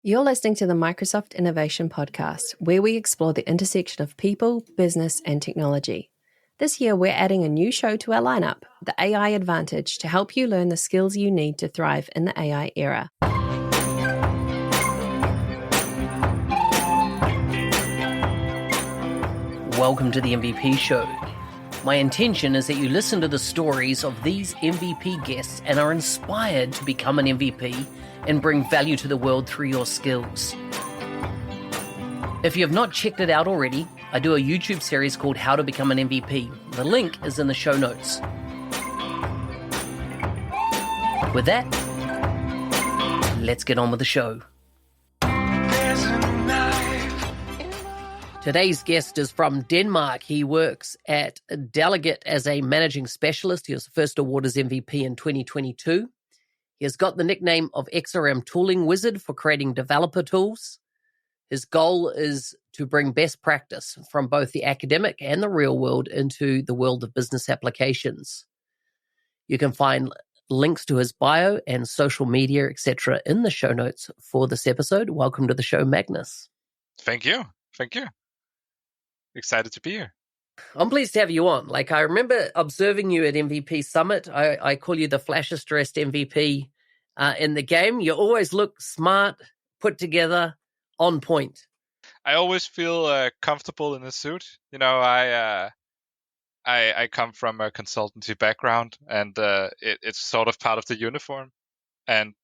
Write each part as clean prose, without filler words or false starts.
You're listening to the Microsoft Innovation Podcast, where we explore the intersection of people, business, and technology. This year, we're adding a new show to our lineup, The AI Advantage, to help you learn the skills you need to thrive in the AI era. Welcome to the MVP Show. My intention is that you listen to the stories of these MVP guests and are inspired to become an MVP and bring value to the world through your skills. If you have not checked it out already, I do a YouTube series called How to Become an MVP. The link is in the show notes. With that, let's get on with the show. Today's guest is from Denmark. He works at Delegate as a managing specialist. He was first awarded as MVP in 2022. He has got the nickname of XRM Tooling Wizard for creating developer tools. His goal is to bring best practice from both the academic and the real world into the world of business applications. You can find links to his bio and social media, etc., in the show notes for this episode. Welcome to the show, Magnus. Thank you. Excited to be here. I'm pleased to have you on. I remember observing you at MVP Summit. I call you the flashest dressed MVP in the game. You always look smart, put together, on point. I always feel comfortable in a suit. I come from a consultancy background, and it's sort of part of the uniform. And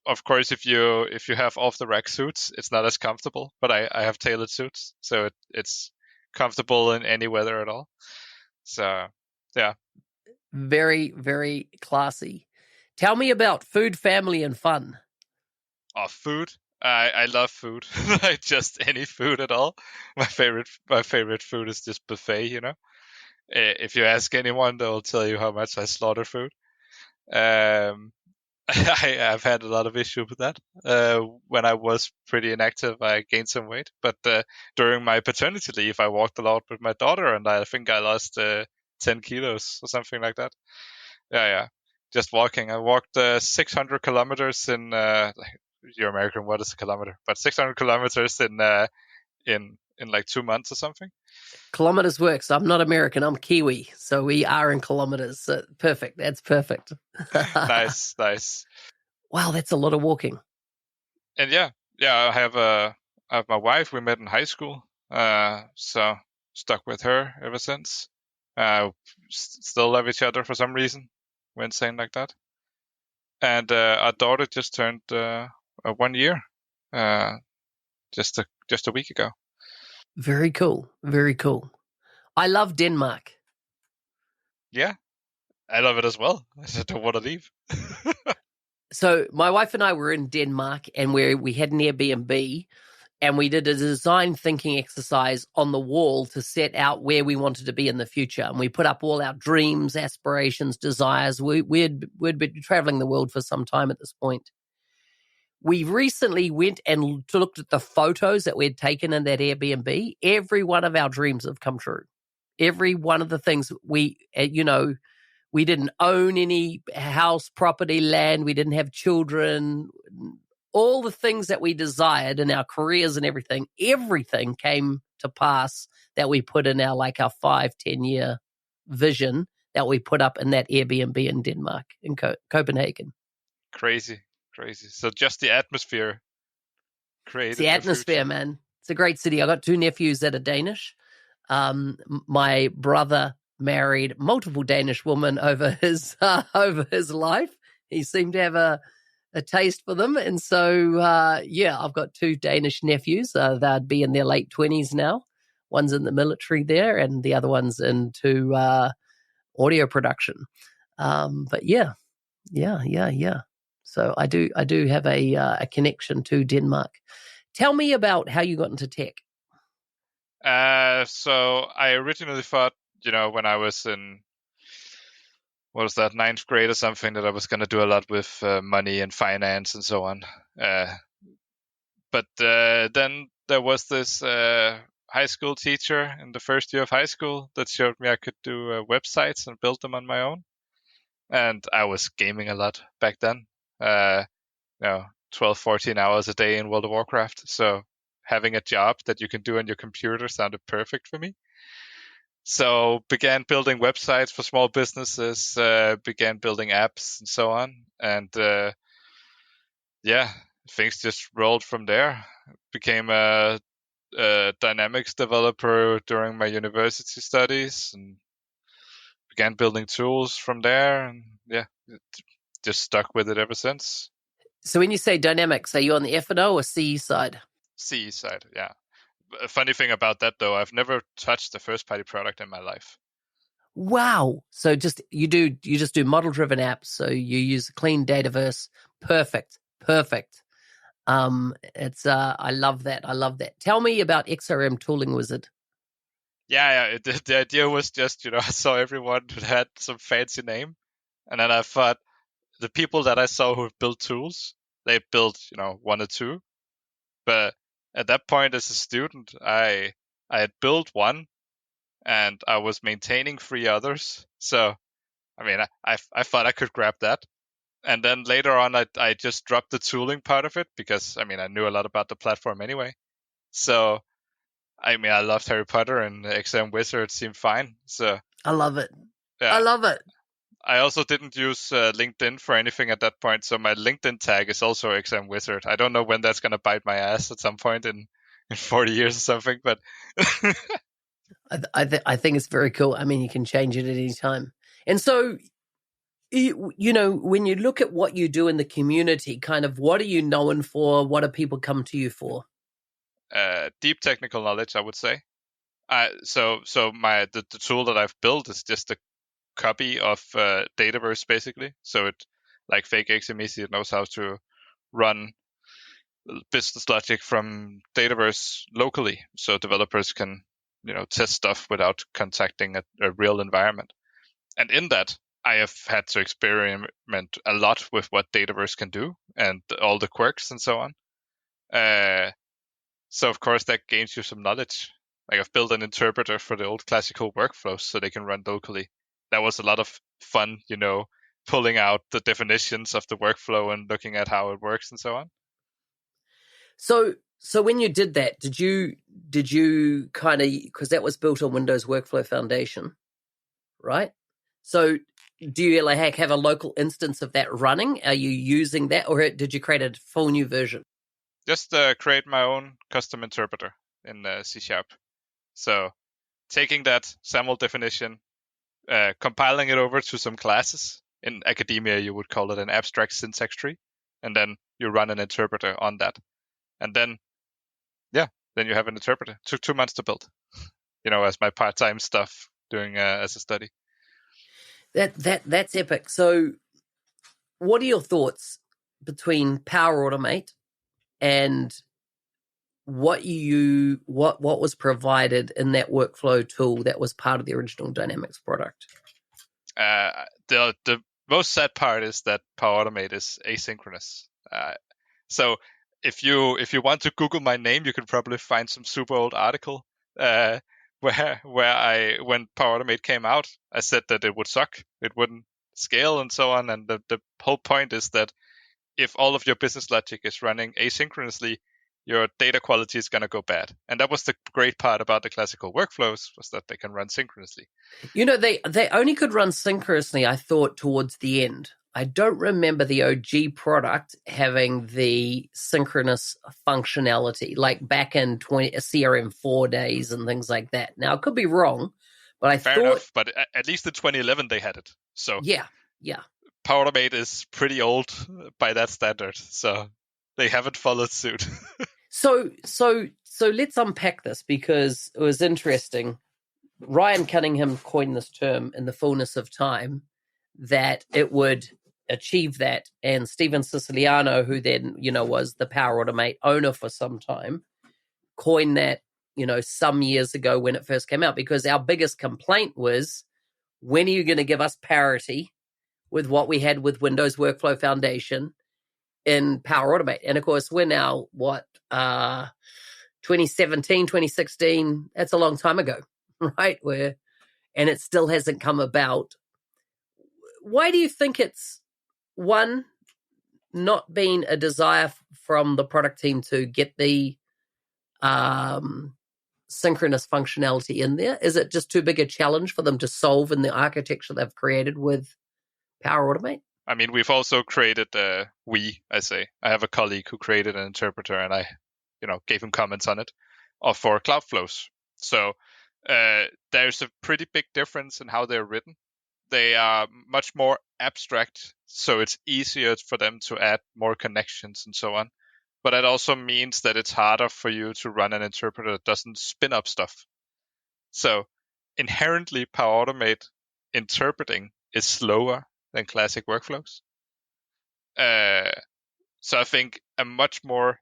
of course, if you have off the rack suits, it's not as comfortable. But I have tailored suits, so it's comfortable in any weather at all. So yeah, very, very classy. Tell me about food, family, and fun. Oh, food. I love food. Like just any food at all. My favorite food is just buffet. If you ask anyone, they'll tell you how much I slaughter food. I've had a lot of issues with that. When I was pretty inactive, I gained some weight. But during my paternity leave, I walked a lot with my daughter, and I think I lost 10 kilos or something like that. Yeah. Just walking. I walked 600 kilometers in. You're American. What is a kilometer? But 600 kilometers in like 2 months or something. Kilometers works. I'm not American. I'm Kiwi. So we are in kilometers. So perfect. That's perfect. Nice. Wow, that's a lot of walking. And yeah, I have my wife. We met in high school. So stuck with her ever since. Still love each other for some reason. We're insane like that. And our daughter just turned 1 year, just a week ago. Very cool. Very cool. I love Denmark. Yeah, I love it as well. I just don't want to leave. So my wife and I were in Denmark, and we had an Airbnb, and we did a design thinking exercise on the wall to set out where we wanted to be in the future. And we put up all our dreams, aspirations, desires. We'd been traveling the world for some time at this point. We recently went and looked at the photos that we'd taken in that Airbnb. Every one of our dreams have come true. Every one of the things we didn't own any house, property, land. We didn't have children. All the things that we desired in our careers and everything came to pass that we put in our 5-10 year vision that we put up in that Airbnb in Denmark, in Copenhagen. Crazy. So just the atmosphere created it's the atmosphere, man. It's a great city. I got 2 nephews that are Danish. My brother married multiple Danish women over his life. He seemed to have a taste for them. And so, I've got 2 Danish nephews. They'd be in their late 20s now. One's in the military there, and the other one's into audio production. But yeah. So I do have a connection to Denmark. Tell me about how you got into tech. So I originally thought, when I was in, 9th grade or something, that I was going to do a lot with money and finance and so on. But then there was this high school teacher in the first year of high school that showed me I could do websites and build them on my own. And I was gaming a lot back then. 12, 14 hours a day in World of Warcraft. So having a job that you can do on your computer sounded perfect for me. So began building websites for small businesses, began building apps and so on. And things just rolled from there. Became a Dynamics developer during my university studies and began building tools from there. And just stuck with it ever since. So when you say Dynamics, are you on the F&O or CE side? CE side, yeah. A funny thing about that, though, I've never touched a first-party product in my life. Wow. So you just do model-driven apps. So you use a clean Dataverse. Perfect. It's I love that. Tell me about XRM Tooling Wizard. Yeah. The idea was just, I saw everyone who had some fancy name, and then I thought the people that I saw who built tools, they built, one or two. But at that point, as a student, I had built one, and I was maintaining 3 others. So, I mean, I thought I could grab that. And then later on, I just dropped the tooling part of it because, I mean, I knew a lot about the platform anyway. So, I mean, I loved Harry Potter, and XRM Wizard seemed fine. So I love it. Yeah. I love it. I also didn't use LinkedIn for anything at that point. So my LinkedIn tag is also XRM Wizard. I don't know when that's going to bite my ass at some point in 40 years or something, but I think it's very cool. I mean, you can change it at any time. And so, when you look at what you do in the community, kind of what are you known for? What do people come to you for? Deep technical knowledge, I would say. So the tool that I've built is just a copy of Dataverse, basically. So it, like fake XMEC, it knows how to run business logic from Dataverse locally, so developers can test stuff without contacting a real environment. And in that, I have had to experiment a lot with what Dataverse can do and all the quirks and so on. So of course that gains you some knowledge. Like I've built an interpreter for the old classical workflows so they can run locally. That was a lot of fun, pulling out the definitions of the workflow and looking at how it works and so on. So when you did that, did you kind of, because that was built on Windows Workflow Foundation, right? So do you have a local instance of that running? Are you using that, or did you create a full new version? Just create my own custom interpreter in C#. So taking that SAML definition, compiling it over to some classes. In academia, you would call it an abstract syntax tree. And then you run an interpreter on that. And then you have an interpreter. It took 2 months to build, as my part-time stuff doing as a study. That's epic. So what are your thoughts between Power Automate and what was provided in that workflow tool that was part of the original Dynamics product? The most sad part is that Power Automate is asynchronous. So if you want to Google my name, you can probably find some super old article where when Power Automate came out, I said that it would suck, it wouldn't scale and so on. And the whole point is that if all of your business logic is running asynchronously, your data quality is going to go bad. And that was the great part about the classical workflows, was that they can run synchronously. They only could run synchronously, I thought, towards the end. I don't remember the OG product having the synchronous functionality, like back in CRM 4 days and things like that. Now, I could be wrong, but I Fair thought... enough, but at least in 2011 they had it. So yeah. Power Automate is pretty old by that standard, so they haven't followed suit. So let's unpack this, because it was interesting. Ryan Cunningham coined this term in the fullness of time, that it would achieve that. And Steven Siciliano, who then, was the Power Automate owner for some time, coined that, some years ago when it first came out, because our biggest complaint was, when are you going to give us parity with what we had with Windows Workflow Foundation in Power Automate? And of course, we're now, 2017, 2016, that's a long time ago, right? And it still hasn't come about. Why do you think it's, one, not been a desire from the product team to get the synchronous functionality in there? Is it just too big a challenge for them to solve in the architecture they've created with Power Automate? I mean, we've also created I have a colleague who created an interpreter, and I, gave him comments on it, for cloud flows. So there's a pretty big difference in how they're written. They are much more abstract, so it's easier for them to add more connections and so on. But that also means that it's harder for you to run an interpreter that doesn't spin up stuff. So inherently, Power Automate interpreting is slower than classic workflows. So I think a much more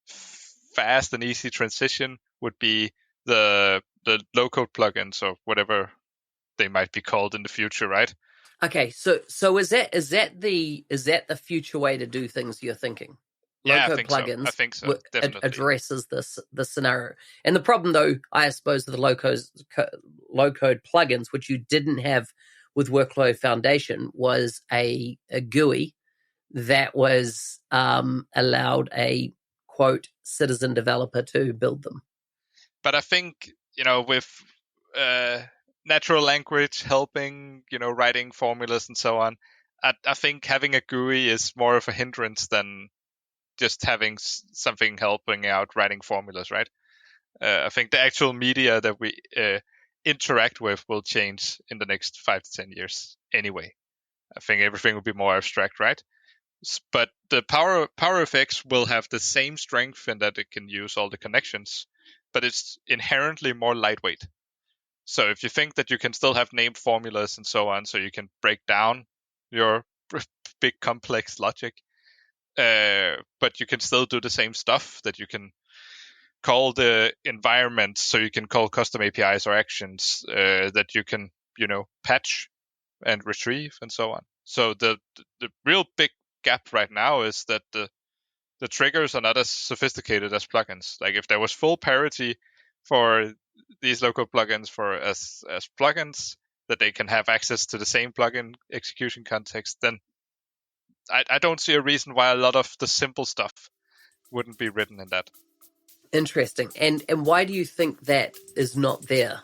fast and easy transition would be the low-code plugins, or whatever they might be called in the future, right? Okay, so is that the future way to do things you're thinking? Low-code plugins, I think so. Definitely addresses this scenario. And the problem, though, I suppose, with the low-code plugins, which you didn't have with Workflow Foundation, was a GUI that was allowed a, quote, citizen developer to build them. But I think, with natural language helping, writing formulas and so on, I think having a GUI is more of a hindrance than just having something helping out writing formulas, right? I think the actual media that we interact with will change in the next 5 to 10 years anyway. I think everything will be more abstract, right? But the PowerFX will have the same strength in that it can use all the connections, but it's inherently more lightweight. So if you think that you can still have named formulas and so on, so you can break down your big complex logic, but you can still do the same stuff, that you can call the environment, so you can call custom APIs or actions, that you can, patch and retrieve and so on. So the real big gap right now is that the triggers are not as sophisticated as plugins. Like, if there was full parity for these local plugins as plugins, that they can have access to the same plugin execution context, then I don't see a reason why a lot of the simple stuff wouldn't be written in that. Interesting. And why do you think that is not there?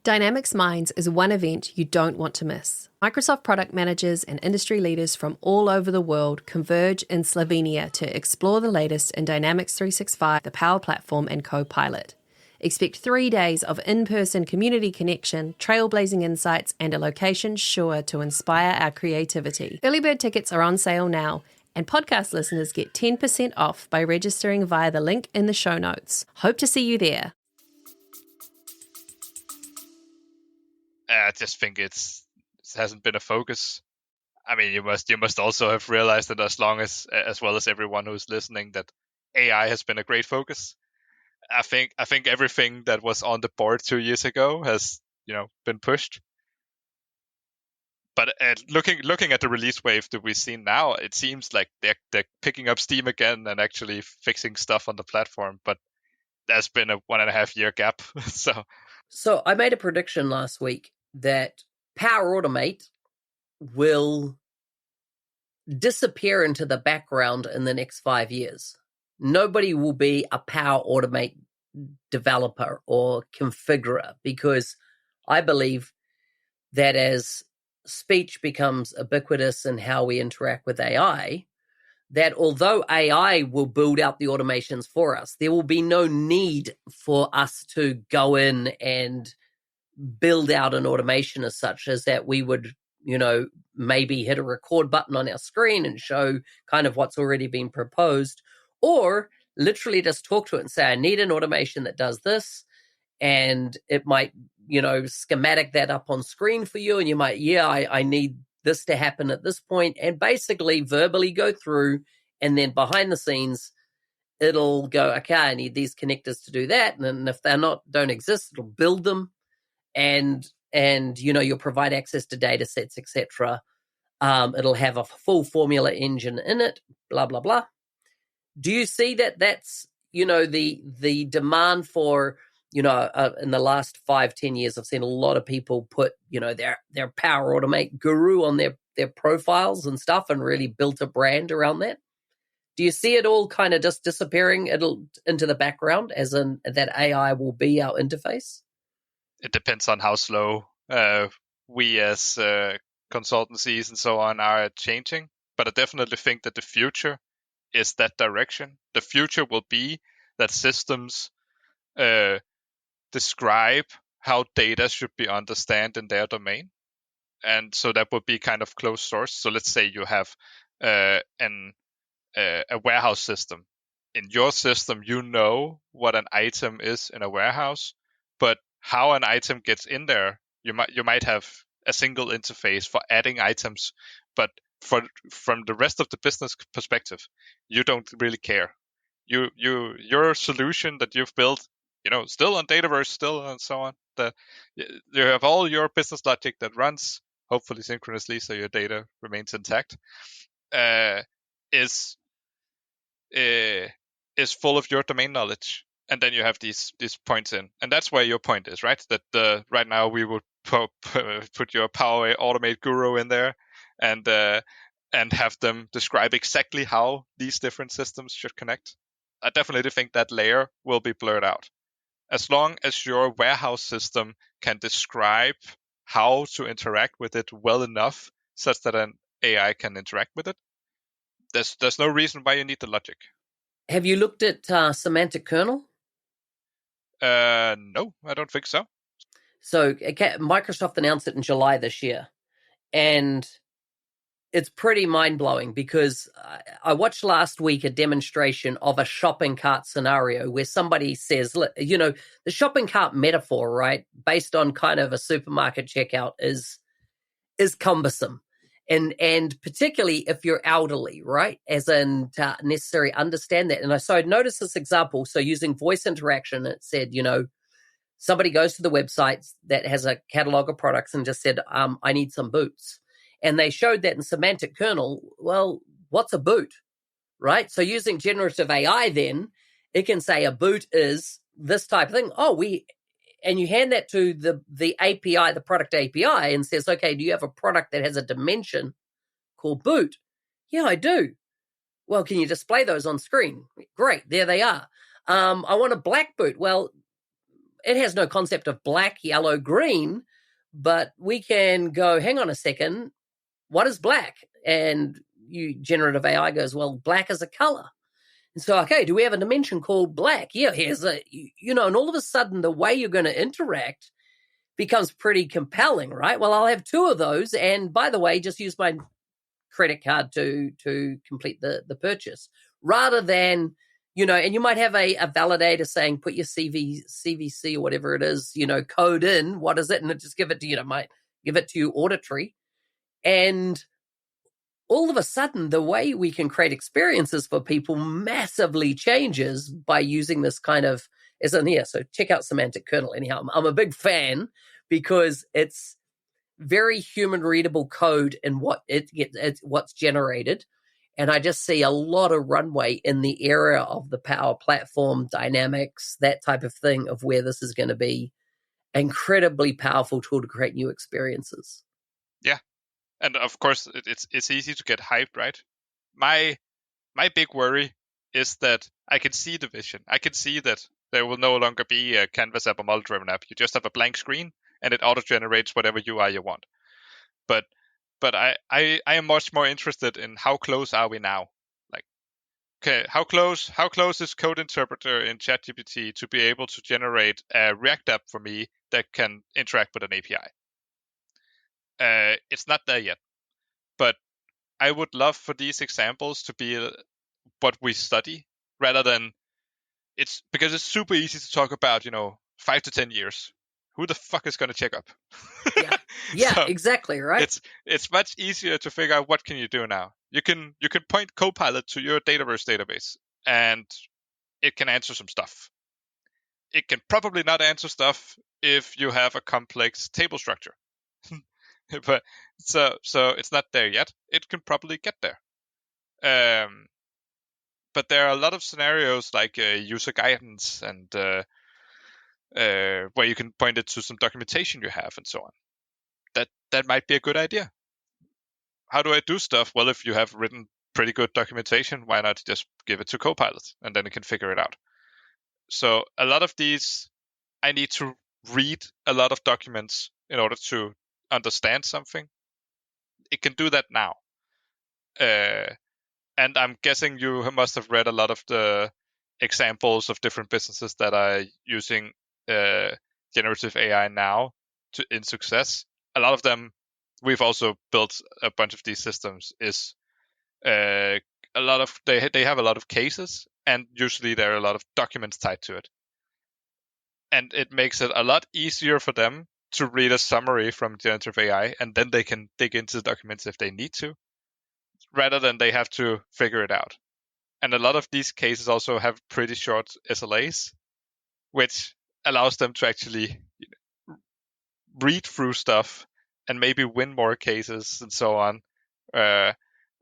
Dynamics Minds is one event you don't want to miss. Microsoft product managers and industry leaders from all over the world converge in Slovenia to explore the latest in Dynamics 365, the Power Platform, and Copilot. Expect 3 days of in-person community connection, trailblazing insights, and a location sure to inspire our creativity. Early bird tickets are on sale now, and podcast listeners get 10% off by registering via the link in the show notes. Hope to see you there. I just think it hasn't been a focus. I mean, you must also have realized that as well as everyone who's listening, that AI has been a great focus. I think everything that was on the board 2 years ago has been pushed. But looking at the release wave that we've seen now, it seems like they're picking up steam again and actually fixing stuff on the platform. But there's been a 1.5 year gap. So I made a prediction last week that Power Automate will disappear into the background in the next 5 years. Nobody will be a Power Automate developer or configurer, because I believe that as speech becomes ubiquitous in how we interact with AI, that although AI will build out the automations for us, there will be no need for us to go in and build out an automation as such, as that we would, maybe hit a record button on our screen and show kind of what's already been proposed, or literally just talk to it and say, I need an automation that does this. And it might, schematic that up on screen for you. And you might, I need this to happen at this point, and basically verbally go through, and then behind the scenes, it'll go, okay, I need these connectors to do that. And if don't exist, it'll build them. And you'll provide access to data sets, etc. It'll have a full formula engine in it, blah, blah, blah. Do you see that that's, the demand for in the last 5-10 years, I've seen a lot of people put, their Power Automate guru on their profiles and stuff and really built a brand around that. Do you see it all kind of just disappearing into the background, as in that AI will be our interface? It depends on how slow we as consultancies and so on are changing. But I definitely think that the future is that direction. The future will be that systems describe how data should be understood in their domain. And so that would be kind of closed source. So let's say you have a warehouse system. In your system, you know what an item is in a warehouse, but how an item gets in there, you might have a single interface for adding items, but from the rest of the business perspective, you don't really care. Your solution that you've built, still on Dataverse, still and so on. You have all your business logic that runs hopefully synchronously, so your data remains intact. Is full of your domain knowledge, and then you have these points in, and that's where your point is, right? That right now we would put your Power Automate guru in there, and have them describe exactly how these different systems should connect. I definitely think that layer will be blurred out. As long as your warehouse system can describe how to interact with it well enough, such that an AI can interact with it, there's no reason why you need the logic. Have you looked at semantic kernel? No, I don't think so. So Microsoft announced it in July this year, and it's pretty mind-blowing because I watched last week a demonstration of a shopping cart scenario where somebody says, the shopping cart metaphor, right, based on kind of a supermarket checkout is cumbersome. And particularly if you're elderly, right, as in to necessarily understand that. And so I noticed this example. So using voice interaction, it said, somebody goes to the website that has a catalog of products and just said, I need some boots. And they showed that in semantic kernel. Well, what's a boot, right? So using generative AI, then it can say a boot is this type of thing. And you hand that to the API, the product API, and says, okay, do you have a product that has a dimension called boot? Yeah, I do. Well, can you display those on screen? Great, there they are. I want a black boot. Well, it has no concept of black, yellow, green, but we can go, hang on a second, what is black? And generative AI goes, well, black is a color. And so, okay, do we have a dimension called black? Yeah, here's and all of a sudden the way you're going to interact becomes pretty compelling, right? Well, I'll have two of those. And by the way, just use my credit card to complete the purchase, rather than, and you might have a validator saying, put your CVC or whatever it is, code in, what is it? And it just give it to, might give it to you auditory. And all of a sudden, the way we can create experiences for people massively changes by using this kind of, so check out semantic kernel. Anyhow, I'm a big fan because it's very human readable code in what what's generated. And I just see a lot of runway in the area of the Power Platform dynamics, that type of thing, of where this is going to be an incredibly powerful tool to create new experiences. Yeah. And of course, it's easy to get hyped, right? My big worry is that I can see the vision. I can see that there will no longer be a Canvas app or model-driven app. You just have a blank screen, and it auto-generates whatever UI you want. But I am much more interested in how close are we now? Like, okay, how close is Code Interpreter in ChatGPT to be able to generate a React app for me that can interact with an API? It's not there yet, but I would love for these examples to be what we study, rather than because it's super easy to talk about, 5 to 10 years. Who the fuck is going to check up? Yeah, so exactly, right? It's much easier to figure out what can you do now. You can point Copilot to your Dataverse database, and it can answer some stuff. It can probably not answer stuff if you have a complex table structure. But so it's not there yet. It can probably get there. But there are a lot of scenarios like user guidance and where you can point it to some documentation you have and so on. That might be a good idea. How do I do stuff? Well, if you have written pretty good documentation, why not just give it to Copilot and then it can figure it out? So a lot of these, I need to read a lot of documents in order to understand something. It can do that now. And I'm guessing you must have read a lot of the examples of different businesses that are using generative AI now in success. A lot of them, we've also built a bunch of these systems, is a lot of they have a lot of cases, and usually there are a lot of documents tied to it. And it makes it a lot easier for them to read a summary from generative AI, and then they can dig into the documents if they need to, rather than they have to figure it out. And a lot of these cases also have pretty short SLAs, which allows them to actually read through stuff and maybe win more cases and so on.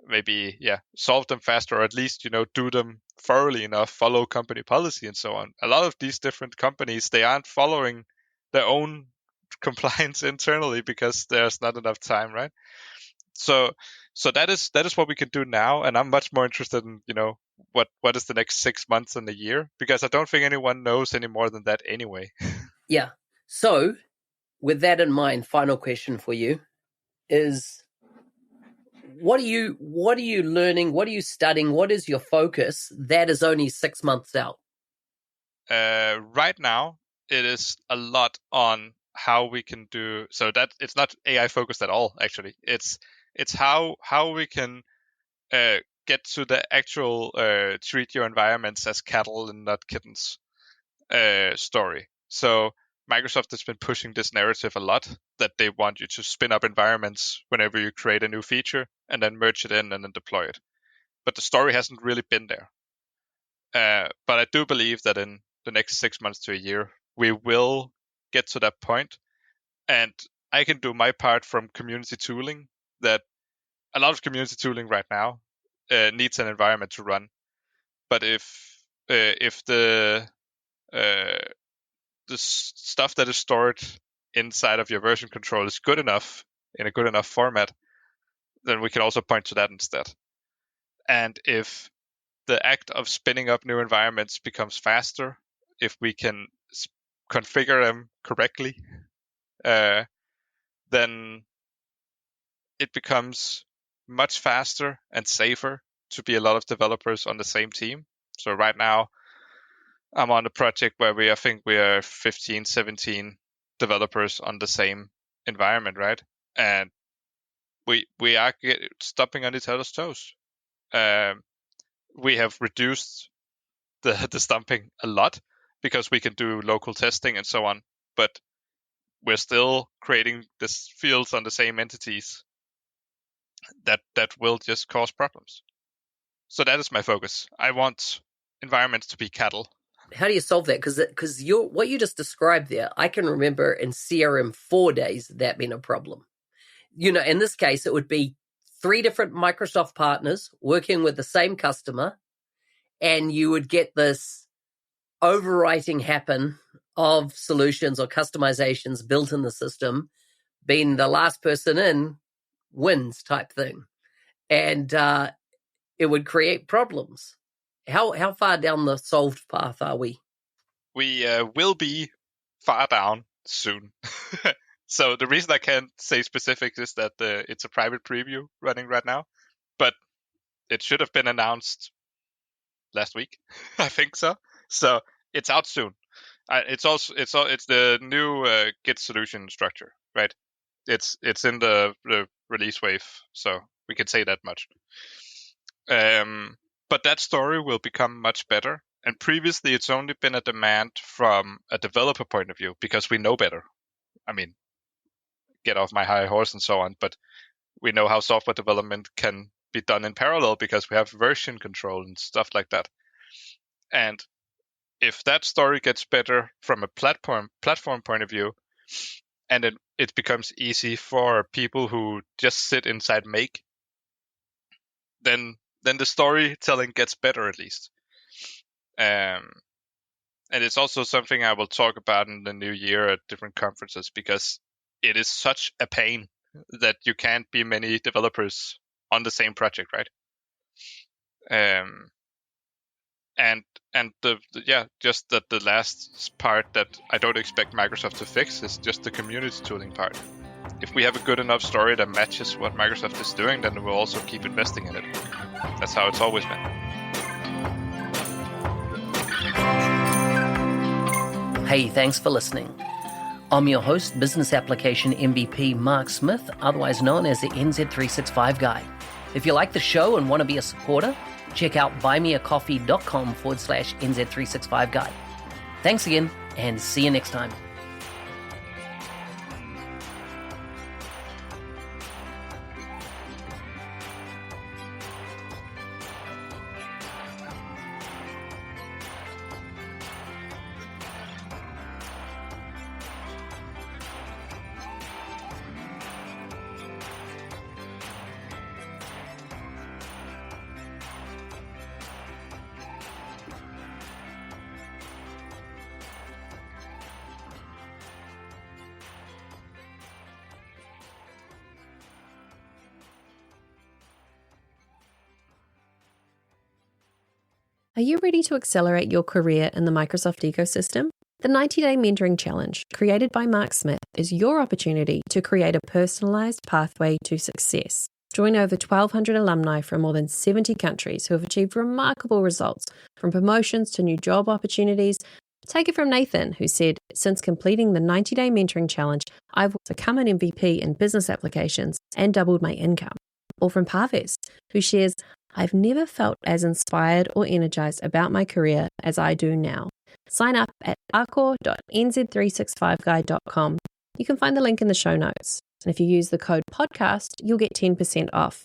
Maybe solve them faster, or at least do them thoroughly enough, follow company policy and so on. A lot of these different companies, they aren't following their own compliance internally because there's not enough time, right? So that is what we can do now, and I'm much more interested in what is the next 6 months and a year, because I don't think anyone knows any more than that anyway. Yeah. So with that in mind, final question for you is, what are you learning? What are you studying? What is your focus that is only 6 months out? Right now, it is a lot on how we can do so that it's not AI focused at all. Actually, it's how we can get to the actual treat your environments as cattle and not kittens story. So Microsoft has been pushing this narrative a lot, that they want you to spin up environments whenever you create a new feature and then merge it in and then deploy it. But the story hasn't really been there. But I do believe that in the next 6 months to a year, we will get to that point. And I can do my part from community tooling, that a lot of community tooling right now needs an environment to run. But if the stuff that is stored inside of your version control is good enough, in a good enough format, then we can also point to that instead. And if the act of spinning up new environments becomes faster, if we can configure them correctly, then it becomes much faster and safer to be a lot of developers on the same team. So right now, I'm on a project where I think we are 15, 17 developers on the same environment, right? And we are stepping on each other's toes. We have reduced the stumping a lot because we can do local testing and so on, but we're still creating these fields on the same entities that will just cause problems. So that is my focus. I want environments to be cattle. How do you solve that? Because what you just described there, I can remember in CRM 4 days that being a problem. In this case, it would be 3 different Microsoft partners working with the same customer, and you would get this overwriting happen of solutions or customizations built in the system, being the last person in wins type thing. And it would create problems. How far down the solved path are we? We will be far down soon. So the reason I can't say specifics is that it's a private preview running right now, but it should have been announced last week. I think so. So it's out soon. It's the new Git solution structure, right? It's in the release wave, so we can say that much. But that story will become much better. And previously, it's only been a demand from a developer point of view because we know better. I mean, get off my high horse and so on, but we know how software development can be done in parallel because we have version control and stuff like that. And if that story gets better from a platform point of view, and it becomes easy for people who just sit inside Make, then the storytelling gets better at least. And it's also something I will talk about in the new year at different conferences, because it is such a pain that you can't be many developers on the same project, right? And just that the last part that I don't expect Microsoft to fix is just the community tooling part. If we have a good enough story that matches what Microsoft is doing, then we'll also keep investing in it. That's how it's always been. Hey, thanks for listening. I'm your host, Business Application MVP Mark Smith, otherwise known as the NZ365 Guy. If you like the show and want to be a supporter, check out buymeacoffee.com/NZ365 Guy. Thanks again, and see you next time. Are you ready to accelerate your career in the Microsoft ecosystem? The 90-Day Mentoring Challenge, created by Mark Smith, is your opportunity to create a personalized pathway to success. Join over 1,200 alumni from more than 70 countries who have achieved remarkable results, from promotions to new job opportunities. Take it from Nathan, who said, "Since completing the 90-Day Mentoring Challenge, I've become an MVP in business applications and doubled my income." Or from Parves, who shares, "I've never felt as inspired or energized about my career as I do now." Sign up at arcor.nz365guy.com. You can find the link in the show notes. And if you use the code podcast, you'll get 10% off.